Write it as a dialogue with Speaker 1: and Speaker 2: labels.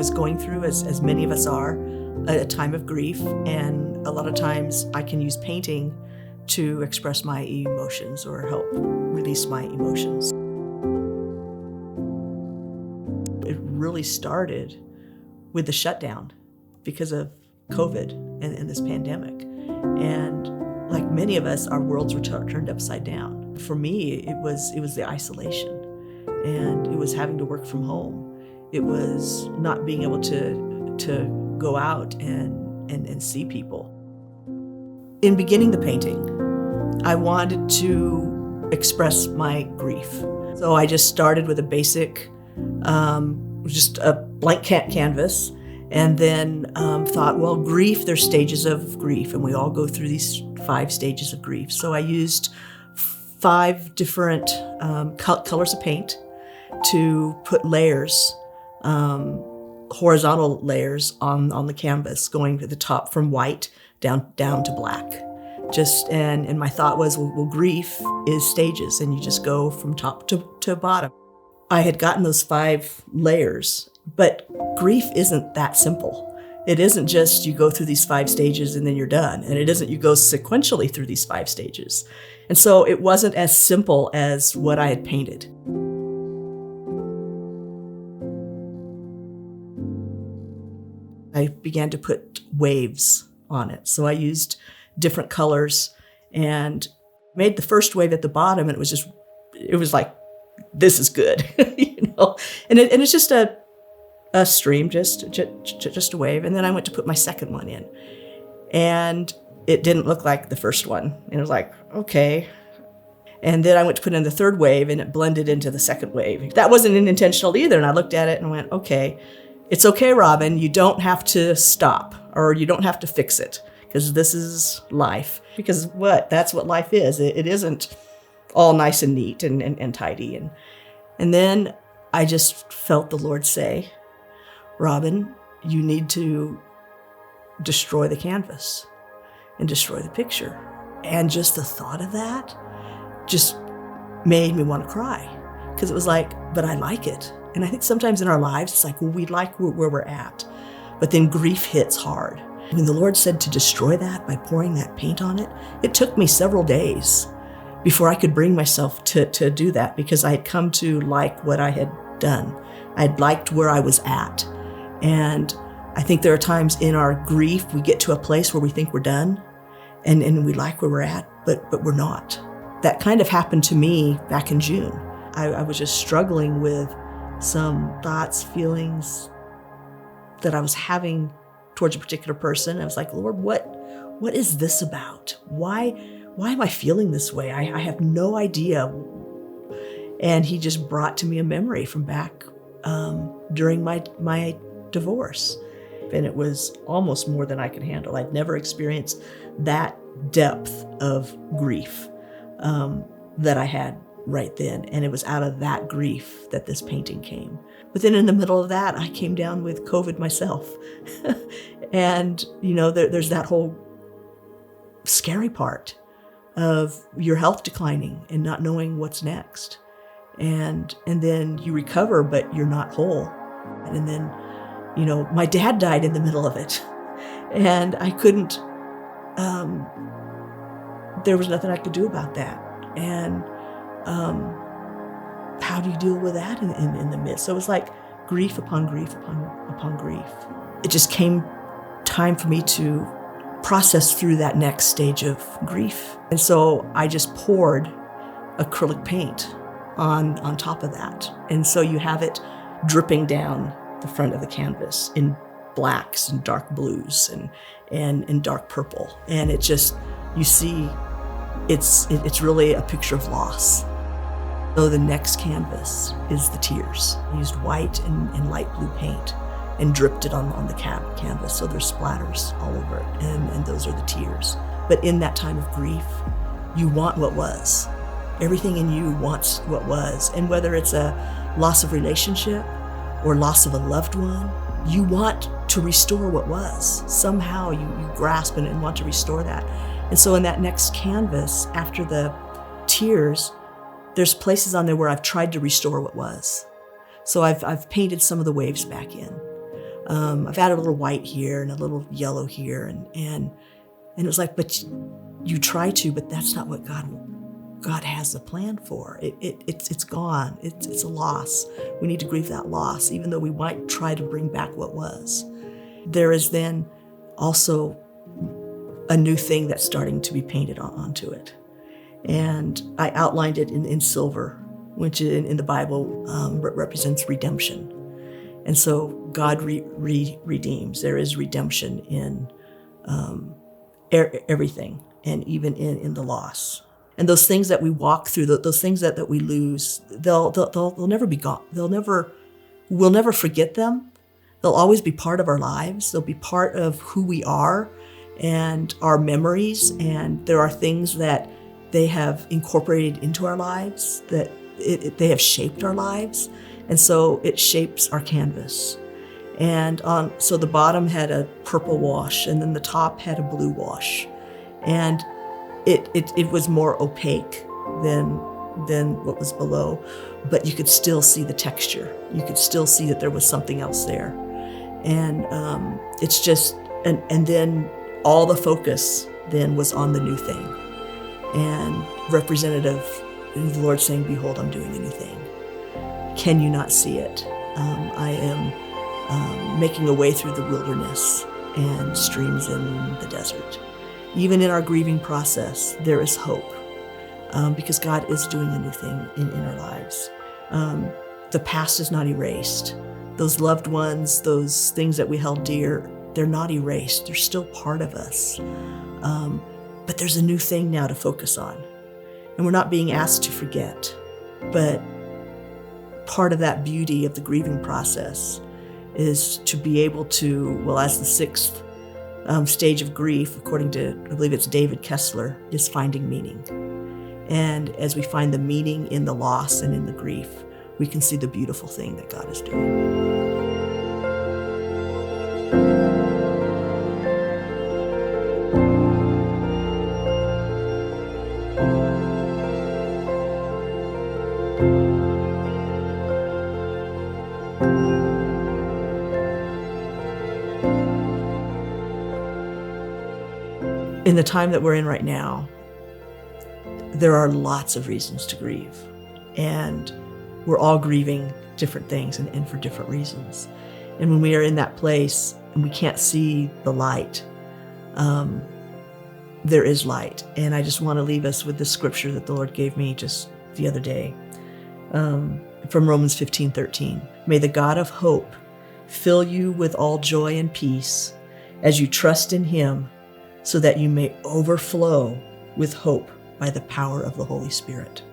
Speaker 1: was going through, as many of us are, a time of grief, and a lot of times I can use painting to express my emotions or help release my emotions. It really started with the shutdown because of COVID and this pandemic. And like many of us, our worlds were turned upside down. For me, it was the isolation, and it was having to work from home. It was not being able to go out and see people. In beginning the painting, I wanted to express my grief. So I just started with a basic, just a blank canvas, and then thought, well, grief, there's stages of grief, and we all go through these 5 stages of grief. So I used 5 different colors of paint to put layers, horizontal layers on the canvas, going to the top from white down to black. And my thought was, well, grief is stages, and you just go from top to bottom. I had gotten those 5 layers, but grief isn't that simple. It isn't just you go through these 5 stages and then you're done. And it isn't you go sequentially through these 5 stages. And so it wasn't as simple as what I had painted. I began to put waves on it. So I used different colors and made the first wave at the bottom, and it was like, this is good, you know? And it's just a stream, just a wave. And then I went to put my second one in, and it didn't look like the first one. And it was like, okay. And then I went to put in the third wave, and it blended into the second wave. That wasn't intentional either. And I looked at it and went, okay, it's okay, Robin. You don't have to stop, or you don't have to fix it, because this is life. Because that's what life is. It isn't all nice and neat and tidy. And then I just felt the Lord say, Robin, you need to destroy the canvas and destroy the picture. And just the thought of that just made me want to cry, because it was like, but I like it. And I think sometimes in our lives, it's like, well, we like where we're at, but then grief hits hard. When the Lord said to destroy that by pouring that paint on it, it took me several days before I could bring myself to do that, because I had come to like what I had done. I had liked where I was at. And I think there are times in our grief, we get to a place where we think we're done and we like where we're at, but we're not. That kind of happened to me back in June. I was just struggling with some thoughts, feelings that I was having towards a particular person. I was like, Lord, what is this about? Why am I feeling this way? I have no idea. And he just brought to me a memory from back during my divorce. And it was almost more than I could handle. I'd never experienced that depth of grief that I had right then. And it was out of that grief that this painting came. But then in the middle of that, I came down with COVID myself. And, you know, there's that whole scary part of your health declining and not knowing what's next. And then you recover, but you're not whole. And then, you know, my dad died in the middle of it. And I couldn't, there was nothing I could do about that. And how do you deal with that in the midst? So it was like grief upon grief upon grief. It just came time for me to process through that next stage of grief. And so I just poured acrylic paint on top of that. And so you have it dripping down the front of the canvas in blacks and dark blues and dark purple. And it just, you see, it's really a picture of loss. So the next canvas is the tears. I used white and light blue paint and dripped it on the canvas, so there's splatters all over it, and those are the tears. But in that time of grief, you want what was. Everything in you wants what was. And whether it's a loss of relationship or loss of a loved one, you want to restore what was. Somehow you grasp and want to restore that. And so in that next canvas, after the tears, there's places on there where I've tried to restore what was. So I've painted some of the waves back in. I've added a little white here and a little yellow here. And it was like, but you try to, but that's not what God has a plan for. It's gone. It's a loss. We need to grieve that loss, even though we might try to bring back what was. There is then also a new thing that's starting to be painted onto it. And I outlined it in silver, which in the Bible represents redemption. And so God redeems. There is redemption in everything, and even in the loss. And those things that we walk through, those things that we lose, they'll never be gone. We'll never forget them. They'll always be part of our lives. They'll be part of who we are and our memories. And there are things that they have incorporated into our lives, that they have shaped our lives. And so it shapes our canvas. And so the bottom had a purple wash, and then the top had a blue wash. And it was more opaque than what was below, but you could still see the texture. You could still see that there was something else there. And it's just, and then all the focus then was on the new thing. And representative, the Lord saying, behold, I'm doing a new thing. Can you not see it? I am making a way through the wilderness and streams in the desert. Even in our grieving process, there is hope, because God is doing a new thing in our lives. The past is not erased. Those loved ones, those things that we held dear, they're not erased. They're still part of us. But there's a new thing now to focus on. And we're not being asked to forget, but part of that beauty of the grieving process is to be able to, well, as the sixth stage of grief, according to, I believe it's David Kessler, is finding meaning. And as we find the meaning in the loss and in the grief, we can see the beautiful thing that God is doing. In the time that we're in right now, there are lots of reasons to grieve, and we're all grieving different things and for different reasons. And when we are in that place and we can't see the light, there is light. And I just want to leave us with this scripture that the Lord gave me just the other day, from Romans 15:13. May the God of hope fill you with all joy and peace as you trust in him, so that you may overflow with hope by the power of the Holy Spirit.